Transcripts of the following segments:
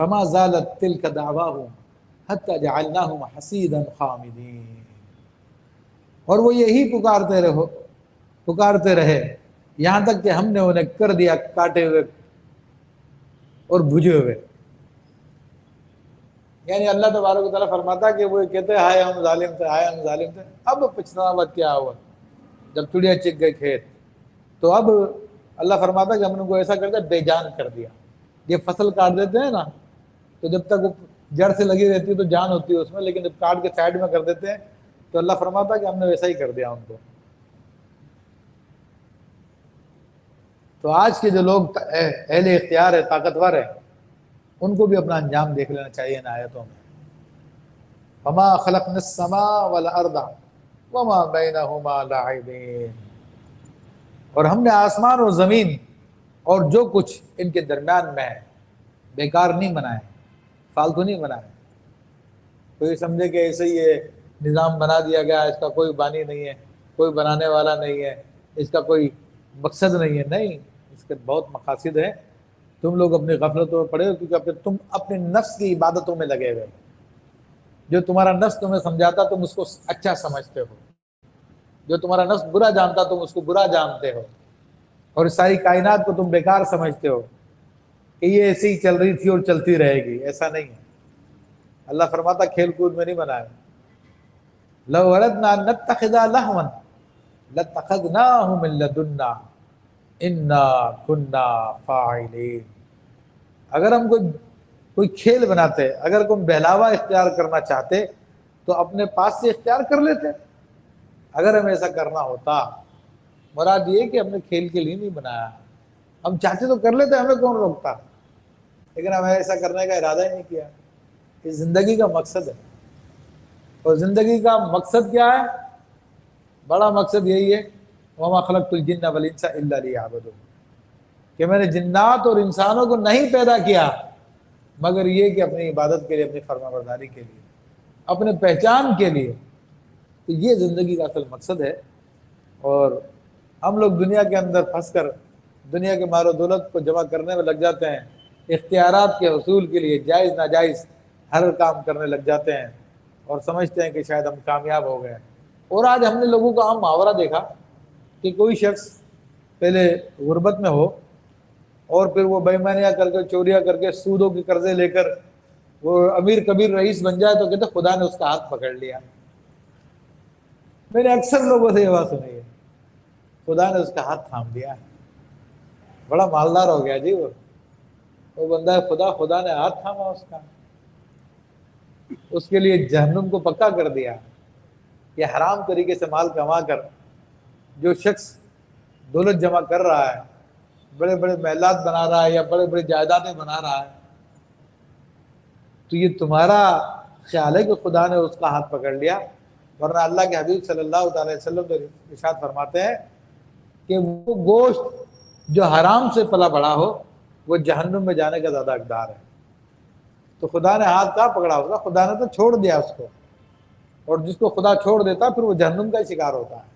فما زالت تلك دعواهم حتى جعلناهم حصيدا خامدين. اور وہ یہی پکارتے رہے یہاں تک کہ ہم نے انہیں کر دیا کاٹے ہوئے اور بھجے ہوئے. یعنی اللہ تبارک و تعالیٰ فرماتا کہ وہ کہتے ہیں ہائے ہم ظالم تھے، ہائے ہم ظالم تھے. اب پچھتاوا کیا ہوا جب چڑیا چگ گئے کھیت، تو اب اللہ فرماتا کہ ہم نے ان کو ایسا کر دیا، بے جان کر دیا. یہ فصل کاٹ دیتے ہیں نا، تو جب تک وہ جڑ سے لگی رہتی ہے تو جان ہوتی ہے اس میں، لیکن جب کاٹ کے سائڈ میں کر دیتے ہیں تو اللہ فرماتا کہ ہم نے ویسا ہی کر دیا ان کو. تو آج کے جو لوگ اہل اختیار ہے، طاقتور ہے، ان کو بھی اپنا انجام دیکھ لینا چاہیے ان آیتوں میں. وما خلقنا السماء والارض وما بینہما لاعبین. اور ہم نے آسمان اور زمین اور جو کچھ ان کے درمیان میں ہے بیکار نہیں بنائے، فالتو نہیں بنائے. کوئی سمجھے کہ ایسے ہی یہ نظام بنا دیا گیا، اس کا کوئی بانی نہیں ہے، کوئی بنانے والا نہیں ہے، اس کا کوئی مقصد نہیں ہے. نہیں، اس کے بہت مقاصد ہیں. تم لوگ اپنی غفلتوں میں پڑے ہو کیونکہ تم اپنے نفس کی عبادتوں میں لگے ہوئے. جو تمہارا نفس تمہیں سمجھاتا تم اس کو اچھا سمجھتے ہو، جو تمہارا نفس برا جانتا تم اس کو برا جانتے ہو، اور اس ساری کائنات کو تم بیکار سمجھتے ہو کہ یہ ایسی ہی چل رہی تھی اور چلتی رہے گی. ایسا نہیں ہے. اللہ فرماتا کھیل کود میں نہیں بنایا. لو اردنا ان نتخذ لہوا لاتخذناہ من لدنا انا کنا فاعلین. اگر ہم کوئی کھیل بناتے، اگر کوئی بہلاوا اختیار کرنا چاہتے تو اپنے پاس سے اختیار کر لیتے. اگر ہمیں ایسا کرنا ہوتا، مراد یہ کہ ہم نے کھیل کے لیے نہیں بنایا، ہم چاہتے تو کر لیتے، ہمیں کون روکتا. لیکن ہمیں ایسا کرنے کا ارادہ ہی نہیں کیا. یہ زندگی کا مقصد ہے. اور زندگی کا مقصد کیا ہے؟ بڑا مقصد یہی ہے وما خلقت الجن والانس الا لیعبدون، کہ میں نے جنات اور انسانوں کو نہیں پیدا کیا مگر یہ کہ اپنی عبادت کے لیے، اپنی فرما برداری کے لیے، اپنے پہچان کے لیے. تو یہ زندگی کا اصل مقصد ہے. اور ہم لوگ دنیا کے اندر پھنس کر دنیا کے مال و دولت کو جمع کرنے میں لگ جاتے ہیں، اختیارات کے حصول کے لیے جائز ناجائز ہر کام کرنے لگ جاتے ہیں اور سمجھتے ہیں کہ شاید ہم کامیاب ہو گئے. اور آج ہم نے لوگوں کا عام محاورہ دیکھا کہ کوئی شخص پہلے غربت میں ہو اور پھر وہ بے ایمانیاں کر کے، چوریاں کر کے، سودوں کے قرضے لے کر وہ امیر کبیر رئیس بن جائے تو کہتے خدا نے اس کا ہاتھ پکڑ لیا. میں نے اکثر لوگوں سے یہ بات سنی ہے، خدا نے اس کا ہاتھ تھام لیا، بڑا مالدار ہو گیا جی وہ بندہ خدا نے ہاتھ تھاما اس کا، اس کے لیے جہنم کو پکا کر دیا. یہ حرام طریقے سے مال کما کر جو شخص دولت جمع کر رہا ہے، بڑے بڑے محلات بنا رہا ہے یا بڑے بڑے جائیدادیں بنا رہا ہے، تو یہ تمہارا خیال ہے کہ خدا نے اس کا ہاتھ پکڑ لیا؟ ورنہ اللہ کے حبیب صلی اللہ تعالی وسلم نے ارشاد فرماتے ہیں کہ وہ گوشت جو حرام سے پلا بڑا ہو وہ جہنم میں جانے کا زیادہ حقدار ہے. تو خدا نے ہاتھ کہاں پکڑا ہوگا؟ خدا نے تو چھوڑ دیا اس کو، اور جس کو خدا چھوڑ دیتا پھر وہ جہنم کا شکار ہوتا ہے.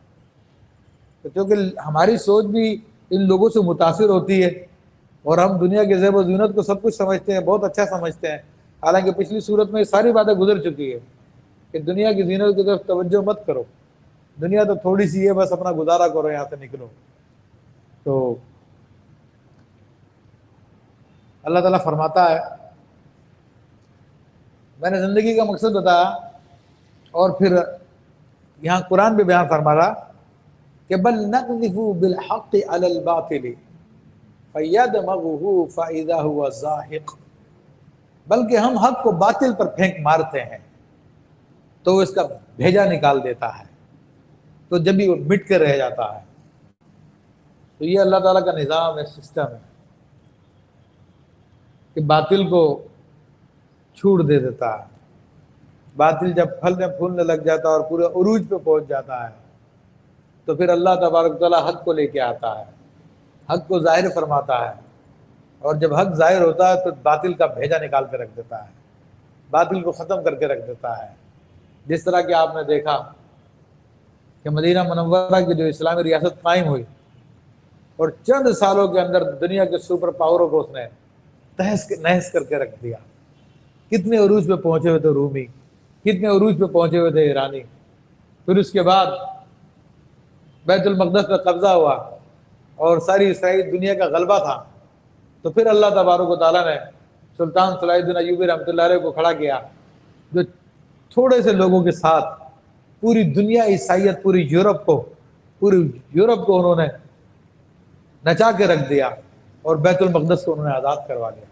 تو کیونکہ ہماری سوچ بھی ان لوگوں سے متاثر ہوتی ہے اور ہم دنیا کے زیب و زینت کو سب کچھ سمجھتے ہیں، بہت اچھا سمجھتے ہیں، حالانکہ پچھلی صورت میں یہ ساری باتیں گزر چکی ہے کہ دنیا کی زینت کی طرف توجہ مت کرو، دنیا تو تھوڑی سی ہے، بس اپنا گزارا کرو، یہاں سے نکلو. تو اللہ تعالیٰ فرماتا ہے، میں نے زندگی کا مقصد بتایا اور پھر یہاں قرآن بھی بیان فرما رہا کہ بل نقذف بالحق علی الباطل فیدمغه فاذا هو زاهق، بلکہ ہم حق کو باطل پر پھینک مارتے ہیں تو وہ اس کا بھیجا نکال دیتا ہے، تو جب بھی وہ مٹ کر رہ جاتا ہے. تو یہ اللہ تعالیٰ کا نظام ہے، سسٹم ہے کہ باطل کو چھوڑ دے دیتا ہے. باطل جب پھلنے پھولنے لگ جاتا ہے اور پورے عروج پہ پہنچ جاتا ہے تو پھر اللہ تبارک تعالیٰ حق کو لے کے آتا ہے، حق کو ظاہر فرماتا ہے، اور جب حق ظاہر ہوتا ہے تو باطل کا بھیجا نکال کے رکھ دیتا ہے، باطل کو ختم کر کے رکھ دیتا ہے. جس طرح کہ آپ نے دیکھا کہ مدینہ منورہ کی جو اسلامی ریاست قائم ہوئی اور چند سالوں کے اندر دنیا کے سپر پاوروں کو اس نے تہس نہس کر کے رکھ دیا. کتنے عروج پہ پہنچے ہوئے تھے رومی، کتنے عروج پہ پہنچے ہوئے تھے ایرانی. پھر اس کے بعد بیت المقدس پہ قبضہ ہوا اور ساری اسرائیل دنیا کا غلبہ تھا. تو پھر اللہ تبارک و تعالیٰ نے سلطان صلاح الدین ایوبی رحمۃ اللہ علیہ کو کھڑا کیا، جو تھوڑے سے لوگوں کے ساتھ پوری دنیا عیسائیت، پوری یورپ کو انہوں نے نچا کے رکھ دیا اور بیت المقدس کو انہوں نے آزاد کروا دیا.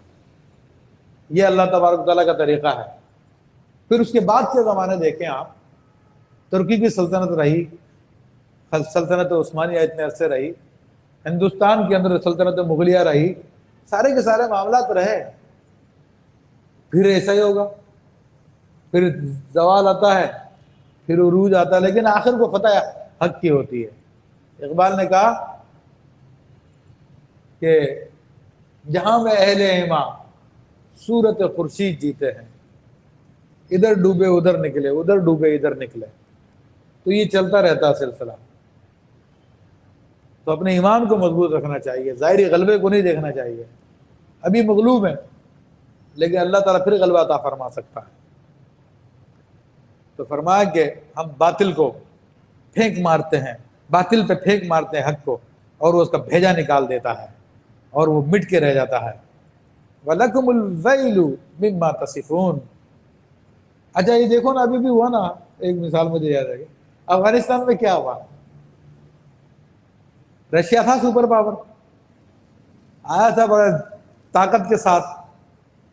یہ اللہ تبارک و تعالیٰ کا طریقہ ہے. پھر اس کے بعد کے زمانے دیکھیں آپ، ترکی کی سلطنت رہی، سلطنت عثمانیہ اتنے عرصے رہی، ہندوستان کے اندر سلطنت مغلیہ رہی، سارے کے سارے معاملات رہے. پھر ایسا ہی ہوگا، پھر زوال آتا ہے، پھر عروج آتا ہے، لیکن آخر کو فتح حق کی ہوتی ہے. اقبال نے کہا کہ جہاں میں اہل ایمان صورت خورشید جیتے ہیں، ادھر ڈوبے ادھر نکلے، ادھر ڈوبے ادھر نکلے. تو یہ چلتا رہتا ہے سلسلہ. تو اپنے ایمان کو مضبوط رکھنا چاہیے، ظاہری غلبے کو نہیں دیکھنا چاہیے. ابھی مغلوب ہیں لیکن اللہ تعالیٰ پھر غلبہ عطا فرما سکتا ہے. تو فرمایا کہ ہم باطل کو پھینک مارتے ہیں، باطل پہ پھینک مارتے ہیں حق کو، اور وہ اس کا بھیجا نکال دیتا ہے اور وہ مٹ کے رہ جاتا ہے. وَلَكُمُ الْوَيْلُ مِمَّا تَصِفُونَ. اچھا یہ دیکھو نا، ابھی بھی ہوا نا، ایک مثال مجھے یاد ہے کہ افغانستان میں کیا ہوا. رشیا تھا سپر پاور، آیا تھا بڑے طاقت کے ساتھ،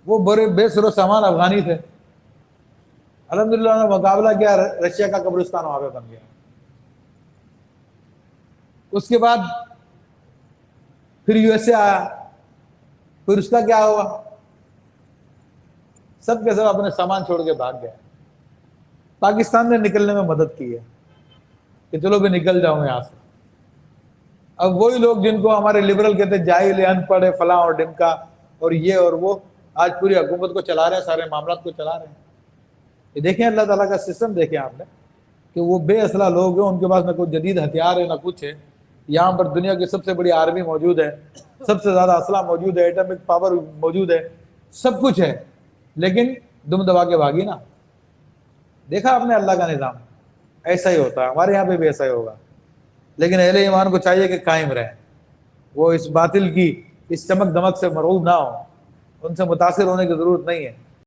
وہ بڑے بے سر و سامان افغانی تھے. الحمدللہ نے مقابلہ کیا، رشیا کا قبرستان وہاں پہ بن گیا. اس کے بعد پھر یو ایس اے آیا، پھر اس کا کیا ہوا، سب کے سب اپنے سامان چھوڑ کے بھاگ گئے. پاکستان نے نکلنے میں مدد کی ہے کہ چلو بھی نکل جاؤں یہاں سے. اب وہی لوگ جن کو ہمارے لبرل کہتے ہیں جاہل، ان پڑھ، فلاں اور ڈمکا اور یہ اور وہ، آج پوری حکومت کو چلا رہے ہیں، سارے معاملات کو چلا رہے ہیں. یہ دیکھیں اللہ تعالیٰ کا سسٹم دیکھیں آپ نے کہ وہ بے اسلحہ لوگ ہیں، ان کے پاس نہ کوئی جدید ہتھیار ہے نہ کچھ ہے. یہاں پر دنیا کی سب سے بڑی آرمی موجود ہے، سب سے زیادہ اسلحہ موجود ہے، ایٹمک پاور موجود ہے، سب کچھ ہے، لیکن دم دبا کے بھاگی نا. دیکھا آپ نے اللہ کا نظام ایسا ہی ہوتا ہے، ہمارے یہاں پہ بھی ایسا ہی ہوگا. لیکن اہل ایمان کو چاہیے کہ قائم رہیں، وہ اس باطل کی اس چمک دمک سے مرعوب نہ ہو، ان سے متاثر ہونے کی ضرورت نہیں ہے.